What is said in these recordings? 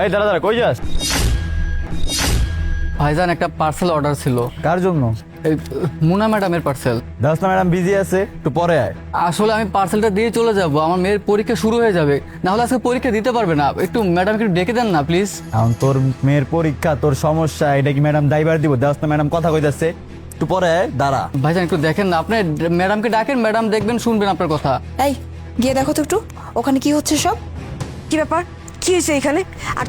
এই দাঁড়া দাঁড়া, কই যাস? ভাইজান একটা পার্সেল অর্ডার ছিল। কার জন্য? এই মুনা ম্যাডামের পার্সেল। দাস না ম্যাডাম বিজি আছে, একটু পরে আয়। আসলে আমি পার্সেলটা দিয়ে চলে যাব, আমার মেয়ের পরীক্ষা শুরু হয়ে যাবে, না হলে আজকে পরীক্ষা দিতে পারবে না। একটু ম্যাডামকে একটু ডেকে দেন না প্লিজ। এখন তোর মেয়ের পরীক্ষা, তোর সমস্যা, এটা কি ম্যাডাম দায়ভার দিব? দাস না ম্যাডাম কথা কইতাছে, একটু পরে আয়, দাঁড়া। ভাইজান একটু দেখেন না, আপনি ম্যাডামকে ডাকেন, ম্যাডাম দেখবেন, শুনবেন আপনার কথা। এই গিয়ে দেখো তো একটু ওখানে কি হচ্ছে সব। কি ব্যাপার, কি হয়েছে এখানে? আর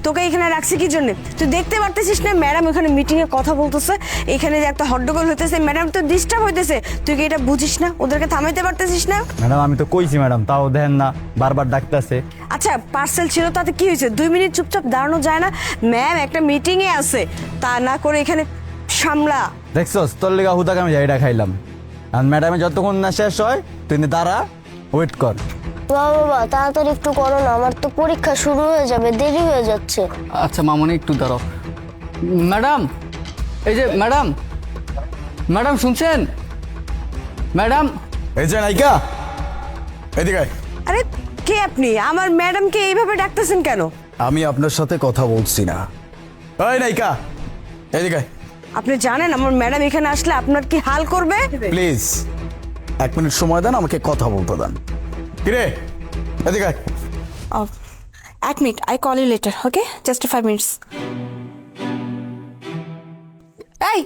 তোকে এখানে রাখছি কি জন্য? তুই দেখতে পারতেছিস না ম্যাডাম এখানে মিটিং এ কথা বলতেছে, এখানে যে একটা হট্টগোল হইতেছে, ম্যাডাম তো ডিস্টার্ব হইতেছে, তুই কি এটা বুঝিস না? ওদেরকে থামাইতে পারতেছিস না? ম্যাডাম আমি তো কইছি ম্যাডাম, তাও দেখেন না, বারবার ডাকতেছে। আচ্ছা পার্সেল ছিল তাতে কি হয়েছে? 2 মিনিট চুপচাপ দাঁড়ানো যায় না? ম্যাম একটা মিটিং এ আছে, তা না করে এখানে সামলা। দেখছস, তোর লেগা হুদাকে আমি যাইটা খাইলাম। আর ম্যাডামে যতক্ষণ না শেষ হয় তুই দাঁড়া, ওয়েট কর। বাবা তাড়াতাড়ি একটু করো না, আমার তো পরীক্ষা শুরু হয়ে যাবে, দেরি হয়ে যাচ্ছে। আচ্ছা মামনি একটু দাঁড়াও। ম্যাডাম, এই যে ম্যাডাম, ম্যাডাম শুনছেন? ম্যাডাম, এই যে নায়িকা, এদিকে আয়। আরে কে আপনি? আমার ম্যাডামকে এইভাবে ডাকতেছেন কেন? আমি আপনার সাথে কথা বলছি না। ওই নায়িকা, এদিকে আয়। আপনি জানেন আমার ম্যাডাম এখানে আসলে আপনার কি হাল করবে? প্লিজ 1 মিনিট সময় দেন, আমাকে কথা বলতে দেন। কিরে, এদিকে আয়। এক minute, I call you later, okay? Just 5 minutes. এই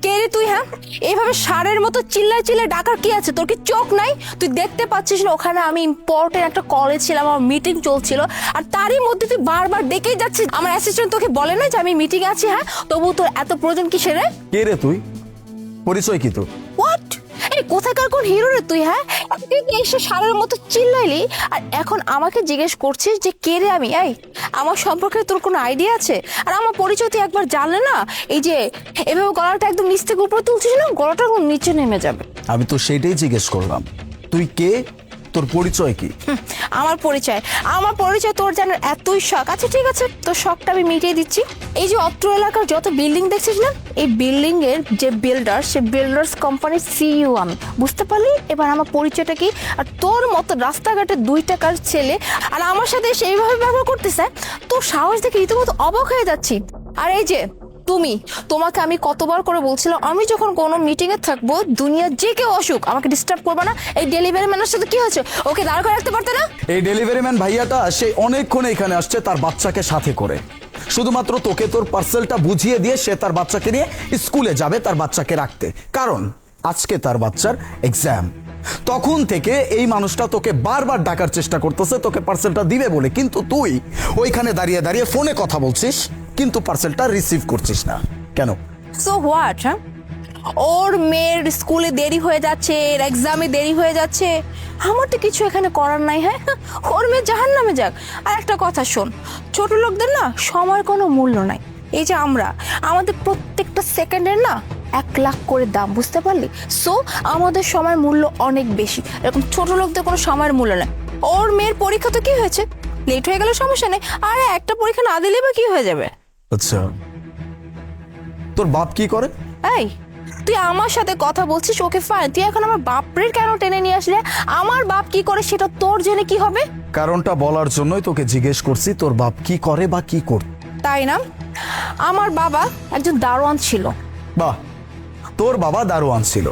কে রে তুই? হ্যাঁ, এইভাবে ষাঁড়ের মতো চিল্লায় চিল্লায় ডাকার কি আছে? তোর কি চোখ নাই? তুই দেখতে পাচ্ছিস না ওখানে আমি ইম্পর্টেন্ট একটা কলে ছিলাম, আমার মিটিং চলছিল, আর তারই মধ্যে তুই বারবার ডেকেই যাচ্ছিস। আমার অ্যাসিস্ট্যান্ট তোকে বলে না যে আমি মিটিং আছি? হ্যাঁ, তবু তোর এত প্রয়োজন কিসের রে? কে রে তুই? পরিচয় কি তোর? হোয়াট? এই কোথাকার কোন হিরো রে তুই? হ্যাঁ, তুই এসে ষাঁড়ের মতো চিল্লাইলি, আর এখন আমাকে জিজ্ঞেস করছিস যে কে রে আমি? এই আমার সম্পর্কে তোর কোনো আইডিয়া আছে? আর আমার পরিচয় তুই একবার জানলে না, এই যে এভাবে গলাটা একদম নিচ থেকে উপরে তুলছিস না, গলাটা একদম নিচে নেমে যাবে। আমি তো সেইটাই জিজ্ঞেস করলাম, তুই কে, তোর পরিচয় কি? আমার পরিচয় তোর জানার এতই শখ? আচ্ছা ঠিক আছে, তোর শখটা আমি মিটিয়ে দিচ্ছি। এই যে অত্র এলাকার যত বিল্ডিং দেখছিস না, এই বিল্ডিং এর যে বিল্ডার, সে বিল্ডার্স কোম্পানির সিইও আমি। বুঝতে পারলি এবার আমার পরিচয়টা কি? আর তোর মতো রাস্তাঘাটে 2 টাকার ছেলে আর আমার সাথে সেইভাবে ব্যবহার করতেছে, তোর সাহস দেখে রীতিমতো অবাক হয়ে যাচ্ছি। আর এই যে তোমাকে আমি কতবার করে বলছিলাম, আমি যখন কোনো মিটিং এ থাকবো, দুনিয়ার যে কেউ অসুখ আমাকে ডিস্টার্ব করবে না। এই ডেলিভারি ম্যানের সাথে কি হয়েছে? ওকে দাঁড় করে রাখতে পারতে না? এই ডেলিভারি ম্যান ভাইয়াটা সে অনেকক্ষণ এখানে আসছে তার বাচ্চাকে সাথে করে, শুধুমাত্র তোকে তোর পার্সেলটা বুঝিয়ে দিয়ে সে তার বাচ্চাকে নিয়ে স্কুলে যাবে তার বাচ্চাকে রাখতে, কারণ আজকে তার বাচ্চার এক্সাম। তখন থেকে এই মানুষটা তোকে বারবার ডাকার চেষ্টা করতেছে তোকে পার্সেলটা দিবে বলে, কিন্তু তুই ওইখানে দাঁড়িয়ে দাঁড়িয়ে ফোনে কথা বলছিস কিন্তু পার্সেলটা রিসিভ করছিস না কেন? So what? হ্যাঁ, ওর মেয়ের স্কুলে দেরি হয়ে যাচ্ছে, এর এক্সামে দেরি হয়ে যাচ্ছে, আমার তো কিছু এখানে করার নাই। হ্যাঁ, ওর মেয়ে জাহান্নামে যাক। আর একটা কথা শোন, ছোট লোকদের না সময়ের কোনো মূল্য নাই। এই যে আমাদের প্রত্যেকটা সেকেন্ডের না 1 লাখ করে দাম, বুঝতে পারলি? সো আমাদের সময়ের মূল্য অনেক বেশি, এরকম ছোট লোকদের কোনো সময়ের মূল্য নাই। ওর মেয়ের পরীক্ষা তো কি হয়েছে, লেট হয়ে গেলে সমস্যা নেই, আর একটা পরীক্ষা না দিলে বা কি হয়ে যাবে? আচ্ছা, তোর বাপ কি করে? এই তুই আমার সাথে কথা বলছিস, ওকে ফাইন, তুই এখন আমার বাপরে কেন টেনে নিয়ে আসলে? আমার বাপ কি করে সেটা তোর জেনে কি হবে? কারণটা বলার জন্যই তোকে জিজ্ঞেস করছি তোর বাপ কি করে বা কি করত। তাই না? আমার বাবা একজন দারোয়ান ছিল। বাহ, তোর বাবা দারোয়ান ছিল।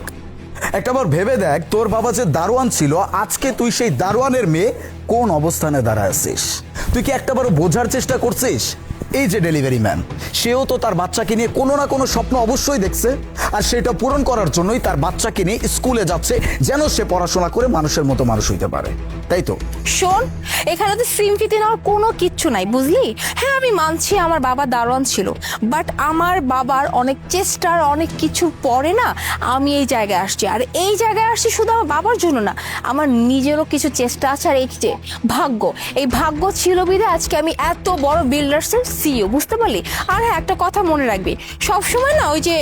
একটাবার ভেবে দেখ, তোর বাবা যে দারোয়ান ছিল, আজকে তুই সেই দারোয়ানের মেয়ে কোন অবস্থানে দাঁড়ায় আছিস? তুই কি একটাবারও বোঝার চেষ্টা করছিস? এই যে ডেলিভারি ম্যান, সেও তো তার বাচ্চাকে নিয়ে কোনো না কোনো স্বপ্ন অবশ্যই দেখছে, আর সেটা পূরণ করার জন্যই তার বাচ্চাকে নিয়ে স্কুলে যাচ্ছে, যেন সে পড়াশোনা করে মানুষের মতো মানুষ হইতে পারে, তাই তো? শোন, এখানে তো সিম্পিতি নেওয়ার কোনো কিচ্ছু নাই, বুঝলি? হ্যাঁ আমি মানছি আমার বাবা দারোয়ান ছিল, বাট আমার বাবার অনেক চেষ্টার অনেক কিছু পরে না আমি এই জায়গায় আসছি। আর এই জায়গায় আসছি শুধু আমার বাবার জন্য না, আমার নিজেরও কিছু চেষ্টা আছে। আর এই যে ভাগ্য, এই ভাগ্য ছিল বিধে আজকে আমি এত বড় বিল্ডার্সের সিইও, বুঝতে পারলি? আর হ্যাঁ, একটা কথা মনে রাখবি, সবসময় না ওই যে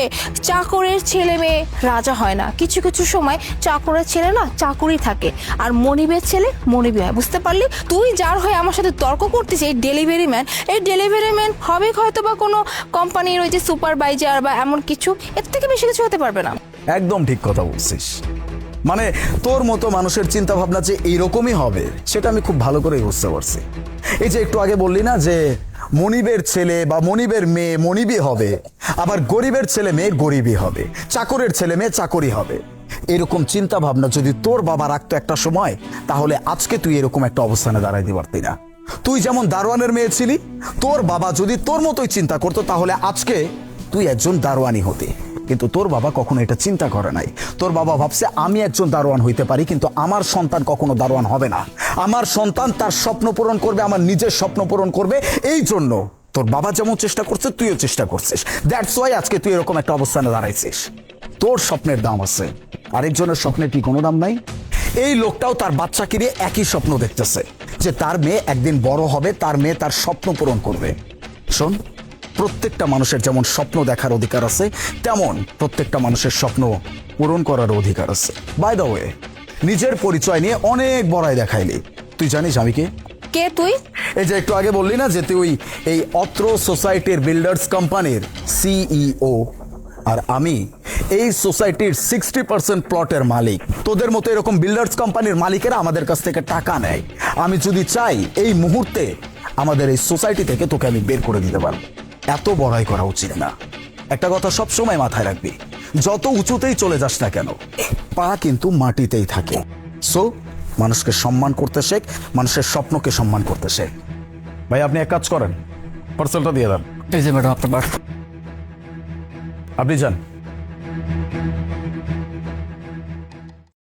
চাকরের ছেলে মেয়ে রাজা হয় না, কিছু কিছু সময় চাকরের ছেলে না চাকুরি থাকে, আর মনিবের ছেলে মনিবী হয়, বুঝতে পারলি? তুই যার হয়ে আমার সাথে তর্ক করতিস, এই ডেলিভারি ম্যান হবে হয়তো বা কোনো কোম্পানির ওই যে সুপারভাইজার বা এমন কিছু, এর থেকে বেশি কিছু হতে পারবে না। একদম ঠিক কথা বলছিস। মানে তোর মতো মানুষের চিন্তা ভাবনা যে এইরকমই হবে সেটা আমি খুব ভালো করে বুঝতে পারছি। এই যে একটু আগে বললি না যে মনিবের ছেলে বা মনিবের মেয়ে মনিবই হবে, আবার গরিবের ছেলে মেয়ে গরিবই হবে, চাকরের ছেলে মেয়ে চাকরি হবে। এরকম চিন্তা ভাবনা যদি তোর বাবা রাখতো একটা সময়, তাহলে আজকে তুই এরকম একটা অবস্থানে দাঁড়াইতে পারতি না। তুই যেমন দারোয়ানের মেয়ে ছিলি, তোর বাবা যদি তোর মতোই চিন্তা করতো তাহলে আজকে তুই একজন দারোয়ানি হতি। কিন্তু তোর বাবা কখনো এটা চিন্তা করে নাই। তোর বাবা ভাবছে আমি একজন দারোয়ান হইতে পারি, কিন্তু আমার সন্তান কখনো দারোয়ান হবে না। আমার সন্তান তার স্বপ্ন পূরণ করবে, আমার নিজের স্বপ্ন পূরণ করবে। এই জন্য তোর বাবা যেমন চেষ্টা করছে তুইও চেষ্টা করছিস। দ্যাটস ওয়াই আজকে তুই এরকম একটা অবস্থানে দাঁড়াইছিস। তোর স্বপ্নের দাম আছে, আরেকজনের স্বপ্নের কি কোনো দাম নাই? এই লোকটাও তার বাচ্চাকে নিয়ে একই স্বপ্ন দেখতেছে যে তার মেয়ে একদিন বড় হবে, তার মেয়ে তার স্বপ্ন পূরণ করবে। শোন, প্রত্যেকটা মানুষের যেমন স্বপ্ন দেখার অধিকার আছে, তেমন প্রত্যেকটা মানুষের স্বপ্ন পূরণ করার অধিকার আছে। বাই দ্য ওয়ে, নিজের পরিচয় নিয়ে অনেক বড়াই দেখাইলি। তুই জানিস আমি কে? কে তুই? এই যে একটু আগে বললি না যে তুই এই অত্র সোসাইটির বিল্ডার্স কোম্পানির সিইও, আর আমি এই সোসাইটির 60% প্লটের মালিক। তোদের মতো এরকম বিল্ডার্স কোম্পানির মালিকেরা আমাদের কাছ থেকে টাকা নেয়। আমি যদি চাই এই মুহূর্তে আমাদের এই সোসাইটি থেকে তোকে আমি বের করে দিতে পারবো। এত বড়াই করা উচিত না। একটা কথা সব সময় মাথায় রাখবি, যত উঁচুতেই চলে যাস না কেন, পা কিন্তু মাটিতেই থাকে। সো মানুষকে সম্মান করতে শেখ, মানুষের স্বপ্নকে সম্মান করতে শেখ। ভাই আপনি এক কাজ করেন, পার্সেলটা দিয়ে দেন। এই যে ম্যাডাম আপনার বার্তা। আপনি যান।